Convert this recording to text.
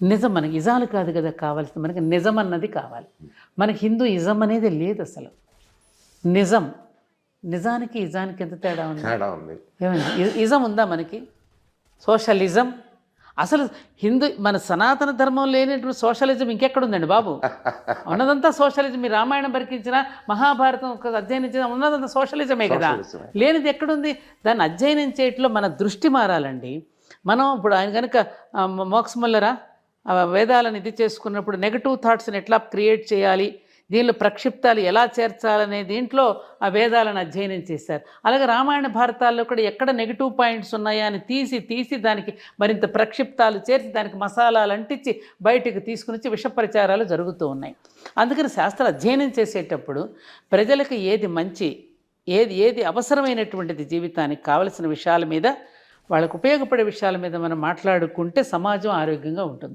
నిజం మనకి ఇజాలు కాదు కదా కావాల్సింది, మనకి నిజం అన్నది కావాలి. మనకి హిందూ ఇజం అనేది లేదు అసలు. నిజం, నిజానికి ఇజానికి ఎంత తేడా ఉంది? తేడా ఉంది. ఏమండి ఇజం ఉందా మనకి? సోషలిజం అసలు హిందూ మన సనాతన ధర్మం లేనటువంటి సోషలిజం ఇంకెక్కడుందండి బాబు? ఉన్నదంతా సోషలిజం. మీరు రామాయణం పరికించిన మహాభారతం అధ్యయనించిన ఉన్నదంతా సోషలిజమే కదా. సోషలిజమే. లేనిది ఎక్కడుంది? దాన్ని అధ్యయనం చేయట్లో మన దృష్టి మారాలండి. మనం ఇప్పుడు ఆయన కనుక మోక్షముల్లరా వేదాలను ఇది చేసుకున్నప్పుడు నెగటివ్ థాట్స్ని ఎట్లా క్రియేట్ చేయాలి, దీనిలో ప్రక్షిప్తాలు ఎలా చేర్చాలనే దీంట్లో ఆ వేదాలను అధ్యయనం చేశారు. అలాగే రామాయణ భారతాల్లో కూడా ఎక్కడ నెగిటివ్ పాయింట్స్ ఉన్నాయా అని తీసి దానికి మరింత ప్రక్షిప్తాలు చేర్చి దానికి మసాలాలు అంటించి బయటకు తీసుకుని వచ్చి విష ప్రచారాలు జరుగుతూ ఉన్నాయి. అందుకని శాస్త్ర అధ్యయనం చేసేటప్పుడు ప్రజలకు ఏది మంచి, ఏది అవసరమైనటువంటిది, జీవితానికి కావలసిన విషయాల మీద, వాళ్ళకు ఉపయోగపడే విషయాల మీద మనం మాట్లాడుకుంటే సమాజం ఆరోగ్యంగా ఉంటుంది.